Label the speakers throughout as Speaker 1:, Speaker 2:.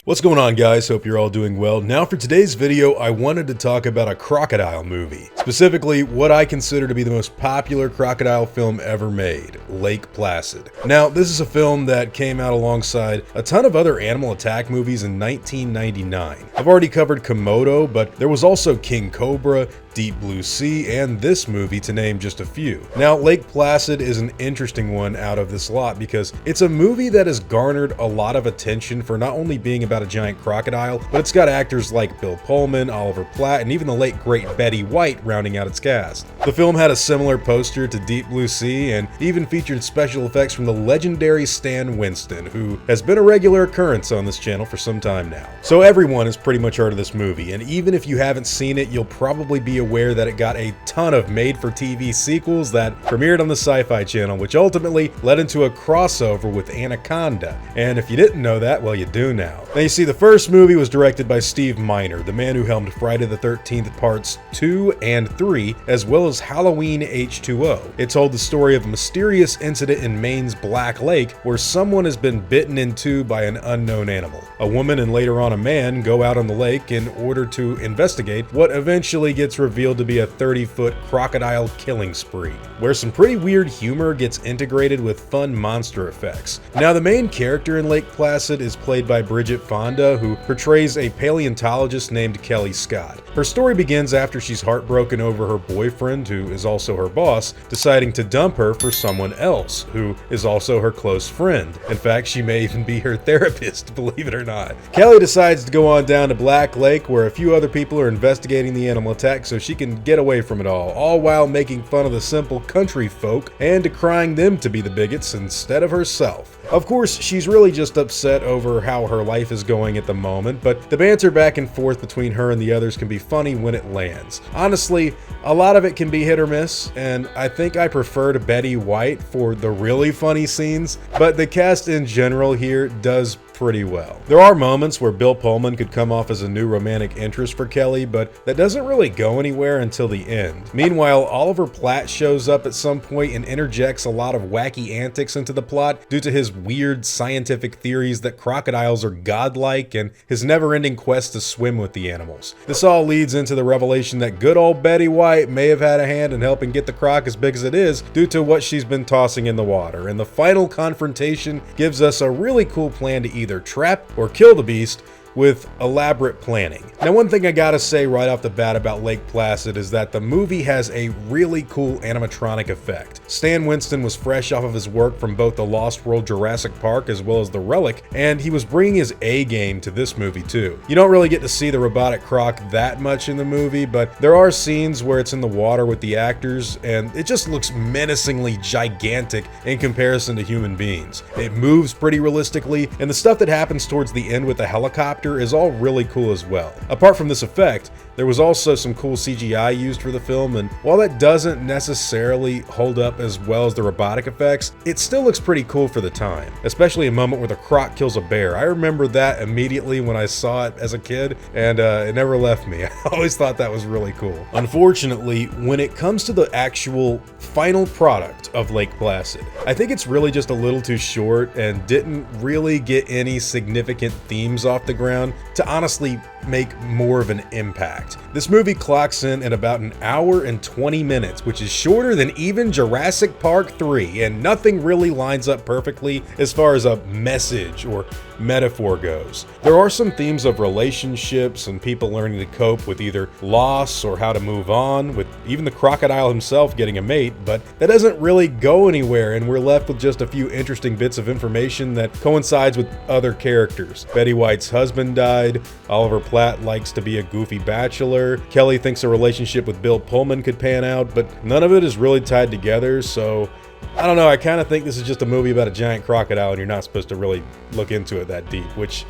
Speaker 1: What's going on, guys? Hope you're all doing well. Now for today's video, I wanted to talk about a crocodile movie. Specifically, what I consider to be the most popular crocodile film ever made, Lake Placid. Now, this is a film that came out alongside a ton of other animal attack movies in 1999. I've already covered Komodo, but there was also King Cobra, Deep Blue Sea, and this movie, to name just a few. Now, Lake Placid is an interesting one out of this lot because it's a movie that has garnered a lot of attention for not only being about a giant crocodile, but it's got actors like Bill Pullman, Oliver Platt, and even the late great Betty White rounding out its cast. The film had a similar poster to Deep Blue Sea and even featured special effects from the legendary Stan Winston, who has been a regular occurrence on this channel for some time now. So everyone has pretty much heard of this movie, and even if you haven't seen it, you'll probably be aware that it got a ton of made-for-TV sequels that premiered on the Sci-Fi Channel, which ultimately led into a crossover with Anaconda. And if you didn't know that, well, you do now. Now you see, the first movie was directed by Steve Miner, the man who helmed Friday the 13th Parts 2 and 3, as well as Halloween H2O. It told the story of a mysterious incident in Maine's Black Lake where someone has been bitten in two by an unknown animal. A woman and later on a man go out on the lake in order to investigate what eventually gets revealed to be a 30-foot crocodile killing spree, where some pretty weird humor gets integrated with fun monster effects. Now, the main character in Lake Placid is played by Bridget Fonda, who portrays a paleontologist named Kelly Scott. Her story begins after she's heartbroken over her boyfriend, who is also her boss, deciding to dump her for someone else, who is also her close friend. In fact, she may even be her therapist, believe it or not. Kelly decides to go on down to Black Lake, where a few other people are investigating the animal attack so she can get away from it all while making fun of the simple country folk and decrying them to be the bigots instead of herself. Of course, she's really just upset over how her life is going at the moment, but the banter back and forth between her and the others can be funny when it lands. Honestly, a lot of it can be hit or miss, and I think I prefer to Betty White for the really funny scenes, but the cast in general here does pretty well. There are moments where Bill Pullman could come off as a new romantic interest for Kelly, but that doesn't really go anywhere until the end. Meanwhile, Oliver Platt shows up at some point and interjects a lot of wacky antics into the plot due to his weird scientific theories that crocodiles are godlike and his never-ending quest to swim with the animals. This all leads into the revelation that good old Betty White may have had a hand in helping get the croc as big as it is due to what she's been tossing in the water, and the final confrontation gives us a really cool plan to either trap or kill the beast with elaborate planning. Now, one thing I gotta say right off the bat about Lake Placid is that the movie has a really cool animatronic effect. Stan Winston was fresh off of his work from both the Lost World Jurassic Park as well as The Relic, and he was bringing his A game to this movie too. You don't really get to see the robotic croc that much in the movie, but there are scenes where it's in the water with the actors, and it just looks menacingly gigantic in comparison to human beings. It moves pretty realistically, and the stuff that happens towards the end with the helicopter is all really cool as well. Apart from this effect, there was also some cool CGI used for the film, and while that doesn't necessarily hold up as well as the robotic effects, it still looks pretty cool for the time, especially a moment where the croc kills a bear. I remember that immediately when I saw it as a kid, and it never left me. I always thought that was really cool. Unfortunately, when it comes to the actual final product of Lake Placid, I think it's really just a little too short and didn't really get any significant themes off the ground to honestly make more of an impact. This movie clocks in at about an hour and 20 minutes, which is shorter than even Jurassic Park 3, and nothing really lines up perfectly as far as a message or metaphor goes. There are some themes of relationships and people learning to cope with either loss or how to move on, with even the crocodile himself getting a mate, but that doesn't really go anywhere, and we're left with just a few interesting bits of information that coincides with other characters. Betty White's husband died, Oliver Platt likes to be a goofy bachelor, Kelly thinks a relationship with Bill Pullman could pan out, but none of it is really tied together, so I don't know, I kind of think this is just a movie about a giant crocodile and you're not supposed to really look into it that deep, which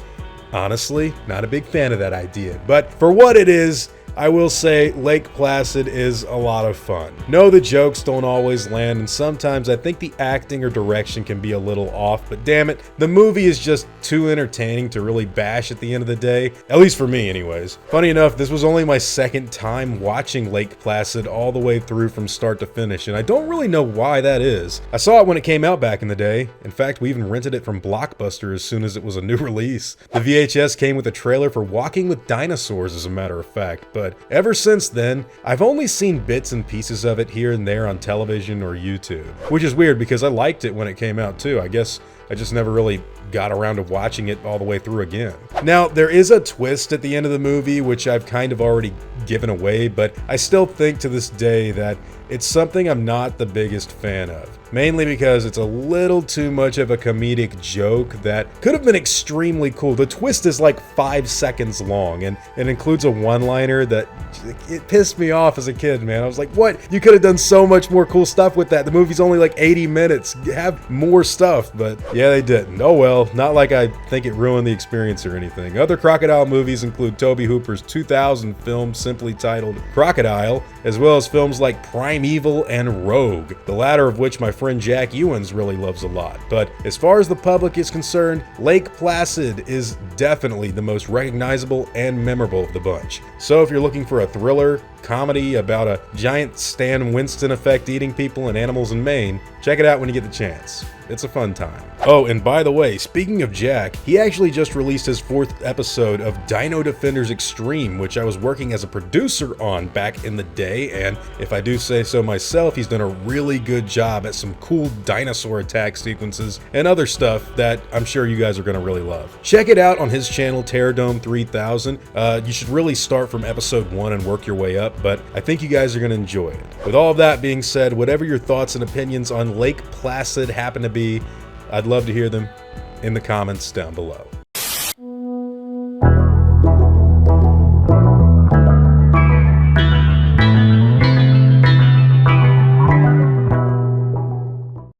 Speaker 1: honestly, not a big fan of that idea. But for what it is, I will say Lake Placid is a lot of fun. No, the jokes don't always land, and sometimes I think the acting or direction can be a little off, but damn it, the movie is just too entertaining to really bash at the end of the day, at least for me anyways. Funny enough, this was only my second time watching Lake Placid all the way through from start to finish, and I don't really know why that is. I saw it when it came out back in the day. In fact, we even rented it from Blockbuster as soon as it was a new release. The VHS came with a trailer for Walking with Dinosaurs, as a matter of fact, but ever since then, I've only seen bits and pieces of it here and there on television or YouTube, which is weird because I liked it when it came out too. I guess I just never really got around to watching it all the way through again. Now, there is a twist at the end of the movie, which I've kind of already given away, but I still think to this day that it's something I'm not the biggest fan of. Mainly because it's a little too much of a comedic joke that could have been extremely cool. The twist is like 5 seconds long, and it includes a one-liner that it pissed me off as a kid, man. I was like, what? You could have done so much more cool stuff with that. The movie's only like 80 minutes. Have more stuff, but yeah, they didn't. Oh well, not like I think it ruined the experience or anything. Other Crocodile movies include Tobe Hooper's 2000 film simply titled Crocodile, as well as films like Primeval and Rogue, the latter of which my friend Jack Ewens really loves a lot. But as far as the public is concerned, Lake Placid is definitely the most recognizable and memorable of the bunch. So if you're looking for a thriller comedy about a giant Stan Winston effect eating people and animals in Maine, check it out when you get the chance. It's a fun time. Oh, and by the way, speaking of Jack, he actually just released his 4th episode of Dino Defenders Extreme, which I was working as a producer on back in the day, and if I do say so myself, he's done a really good job at some cool dinosaur attack sequences and other stuff that I'm sure you guys are gonna really love. Check it out on his channel, Terradome 3000. You should really start from episode 1 and work your way up, but I think you guys are gonna enjoy it. With all of that being said, whatever your thoughts and opinions on Lake Placid happen to be, I'd love to hear them in the comments down below.